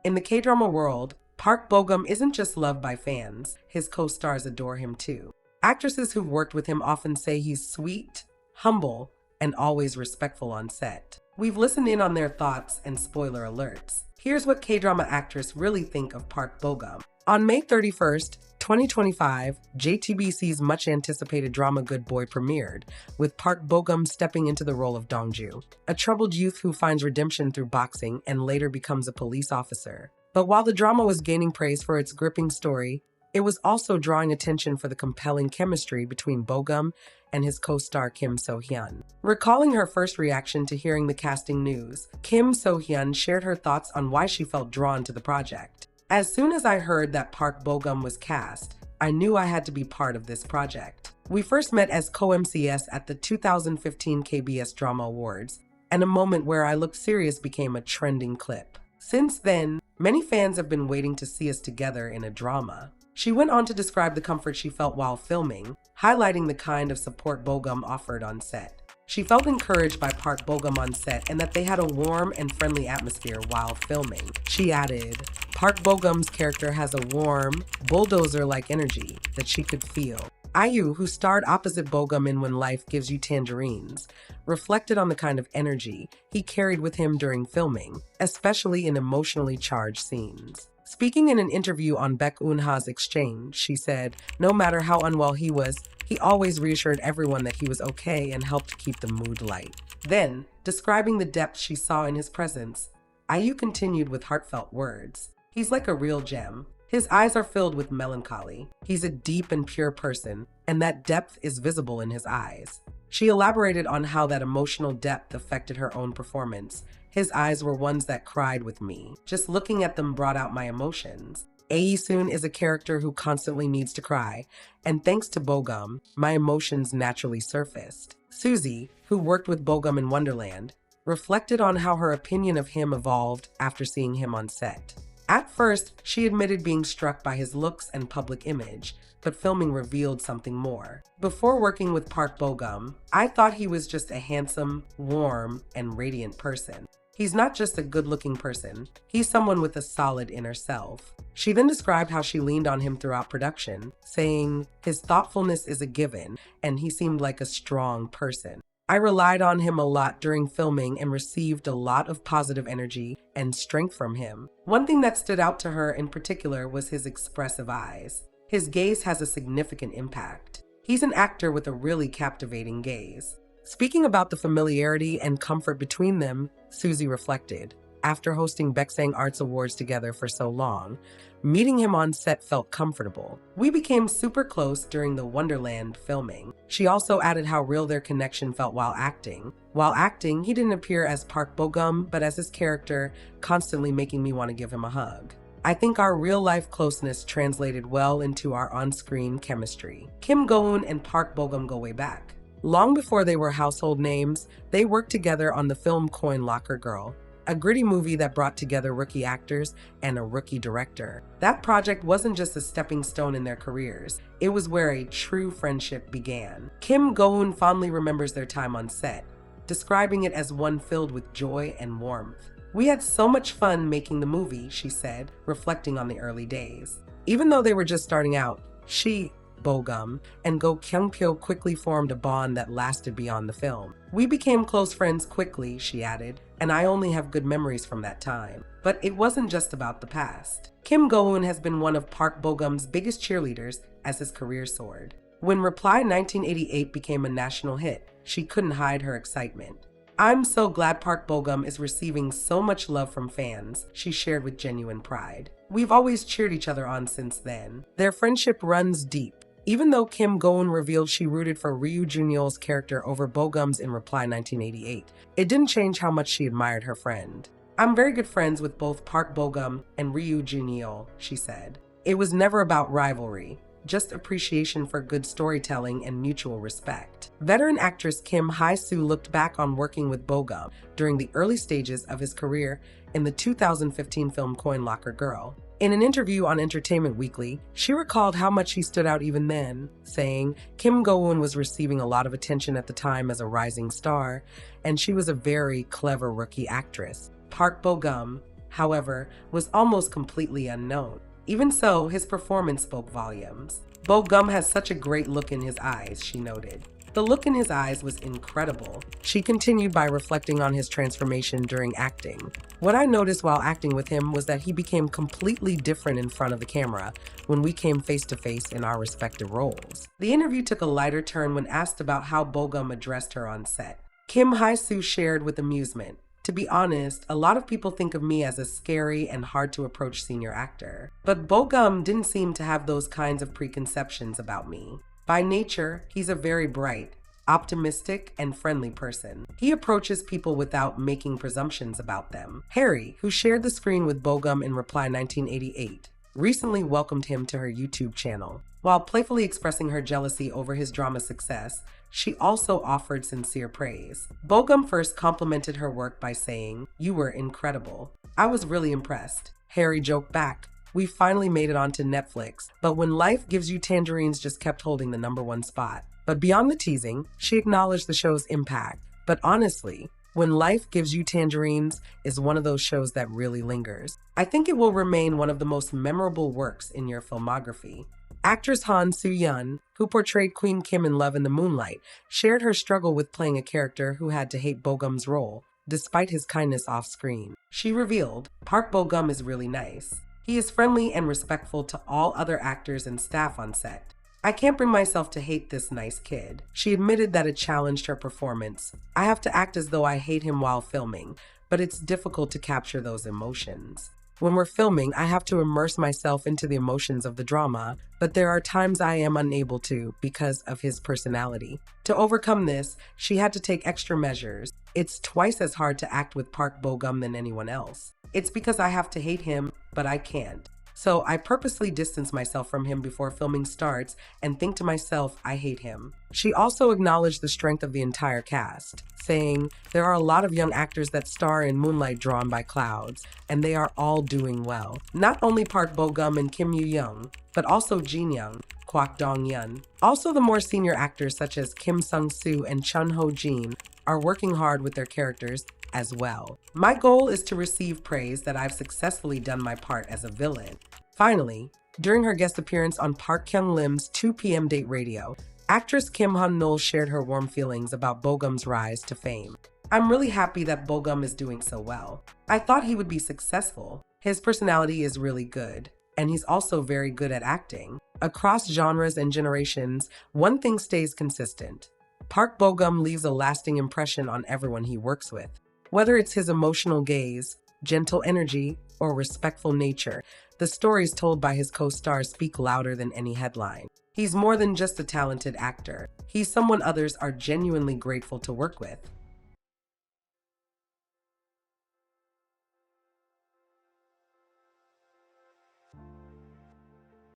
In the K-drama world, Park Bogum isn't just loved by fans, his co-stars adore him too. Actresses who've worked with him often say he's sweet, humble, and always respectful on set. We've listened in on their thoughts and spoiler alerts. Here's what K-drama actors really think of Park Bogum. On May 31st, 2025, JTBC's much-anticipated drama Good Boy premiered, with Park Bogum stepping into the role of Dongju, a troubled youth who finds redemption through boxing and later becomes a police officer. But while the drama was gaining praise for its gripping story, it was also drawing attention for the compelling chemistry between Bogum and his co-star Kim So-hyun. Recalling her first reaction to hearing the casting news, Kim So-hyun shared her thoughts on why she felt drawn to the project. As soon as I heard that Park Bogum was cast, I knew I had to be part of this project. We first met as co-MCs at the 2015 KBS Drama Awards, and a moment where I looked serious became a trending clip. Since then, many fans have been waiting to see us together in a drama. She went on to describe the comfort she felt while filming, highlighting the kind of support Bogum offered on set. She felt encouraged by Park Bogum on set and that they had a warm and friendly atmosphere while filming. She added, Park Bogum's character has a warm, bulldozer-like energy that she could feel. IU, who starred opposite Bogum in When Life Gives You Tangerines, reflected on the kind of energy he carried with him during filming, especially in emotionally charged scenes. Speaking in an interview on Baek Eun-ha's Exchange, she said, no matter how unwell he was, he always reassured everyone that he was okay and helped keep the mood light. Then, describing the depth she saw in his presence, IU continued with heartfelt words. He's like a real gem. His eyes are filled with melancholy. He's a deep and pure person, and that depth is visible in his eyes. She elaborated on how that emotional depth affected her own performance. His eyes were ones that cried with me. Just looking at them brought out my emotions. Ae-soon is a character who constantly needs to cry, and thanks to Bogum, my emotions naturally surfaced. Suzy, who worked with Bogum in Wonderland, reflected on how her opinion of him evolved after seeing him on set. At first, she admitted being struck by his looks and public image, but filming revealed something more. Before working with Park Bogum, I thought he was just a handsome, warm, and radiant person. He's not just a good-looking person, he's someone with a solid inner self. She then described how she leaned on him throughout production, saying, his thoughtfulness is a given, and he seemed like a strong person. I relied on him a lot during filming and received a lot of positive energy and strength from him. One thing that stood out to her in particular was his expressive eyes. His gaze has a significant impact. He's an actor with a really captivating gaze. Speaking about the familiarity and comfort between them, Suzy reflected. After hosting Baeksang Arts Awards together for so long, meeting him on set felt comfortable. We became super close during the Wonderland filming. She also added how real their connection felt while acting. While acting, he didn't appear as Park Bogum, but as his character, constantly making me want to give him a hug. I think our real-life closeness translated well into our on-screen chemistry. Kim Go-eun and Park Bogum go way back. Long before they were household names, they worked together on the film Coin Locker Girl, a gritty movie that brought together rookie actors and a rookie director. That project wasn't just a stepping stone in their careers, it was where a true friendship began. Kim Go-eun fondly remembers their time on set, describing it as one filled with joy and warmth. We had so much fun making the movie, she said, reflecting on the early days. Even though they were just starting out, she, Bogum, and Go Kyung-pyo quickly formed a bond that lasted beyond the film. We became close friends quickly, she added, and I only have good memories from that time. But it wasn't just about the past. Kim Go-eun has been one of Park Bogum's biggest cheerleaders as his career soared. When Reply 1988 became a national hit, she couldn't hide her excitement. I'm so glad Park Bogum is receiving so much love from fans, she shared with genuine pride. We've always cheered each other on since then. Their friendship runs deep. Even though Kim Go-eun revealed she rooted for Ryu Junyeol's character over Bogum's in Reply 1988, it didn't change how much she admired her friend. I'm very good friends with both Park Bogum and Ryu Junyeol, she said. It was never about rivalry, just appreciation for good storytelling and mutual respect. Veteran actress Kim Hae-soo looked back on working with Bogum during the early stages of his career in the 2015 film Coin Locker Girl. In an interview on Entertainment Weekly, she recalled how much he stood out even then, saying Kim Go-eun was receiving a lot of attention at the time as a rising star, and she was a very clever rookie actress. Park Bogum, however, was almost completely unknown. Even so, his performance spoke volumes. Bogum has such a great look in his eyes, she noted. The look in his eyes was incredible. She continued by reflecting on his transformation during acting. What I noticed while acting with him was that he became completely different in front of the camera when we came face to face in our respective roles. The interview took a lighter turn when asked about how Bogum addressed her on set. Kim Hae-soo shared with amusement, "To be honest, a lot of people think of me as a scary and hard to approach senior actor. But Bogum didn't seem to have those kinds of preconceptions about me. By nature, he's a very bright, optimistic, and friendly person. He approaches people without making presumptions about them." Harry, who shared the screen with Bogum in Reply 1988, recently welcomed him to her YouTube channel. While playfully expressing her jealousy over his drama success, she also offered sincere praise. Bogum first complimented her work by saying, "You were incredible. I was really impressed." Harry joked back, "We finally made it onto Netflix, but When Life Gives You Tangerines just kept holding the #1 spot." But beyond the teasing, she acknowledged the show's impact. "But honestly, When Life Gives You Tangerines is one of those shows that really lingers. I think it will remain one of the most memorable works in your filmography." Actress Han Soo-yeon, who portrayed Queen Kim in Love in the Moonlight, shared her struggle with playing a character who had to hate Bogum's role, despite his kindness off-screen. She revealed, "Park Bogum is really nice. He is friendly and respectful to all other actors and staff on set. I can't bring myself to hate this nice kid." She admitted that it challenged her performance. "I have to act as though I hate him while filming, but it's difficult to capture those emotions. When we're filming, I have to immerse myself into the emotions of the drama, but there are times I am unable to because of his personality. To overcome this, she had to take extra measures. It's twice as hard to act with Park Bogum than anyone else. It's because I have to hate him, but I can't. So I purposely distance myself from him before filming starts and think to myself, I hate him." She also acknowledged the strength of the entire cast, saying, "There are a lot of young actors that star in Moonlight Drawn by Clouds, and they are all doing well. Not only Park Bogum and Kim Yoo-young, but also Jin Young, Kwak Dong-yeon. Also the more senior actors such as Kim Sung-soo and Chun Ho-jin are working hard with their characters as well. My goal is to receive praise that I've successfully done my part as a villain." Finally, during her guest appearance on Park Kyung-lim's 2 p.m. Date Radio, actress Kim Han-nul shared her warm feelings about Bogum's rise to fame. "I'm really happy that Bogum is doing so well. I thought he would be successful. His personality is really good, and he's also very good at acting. Across genres and generations, one thing stays consistent. Park Bogum leaves a lasting impression on everyone he works with. Whether it's his emotional gaze, gentle energy, or respectful nature, the stories told by his co-stars speak louder than any headline. He's more than just a talented actor. He's someone others are genuinely grateful to work with."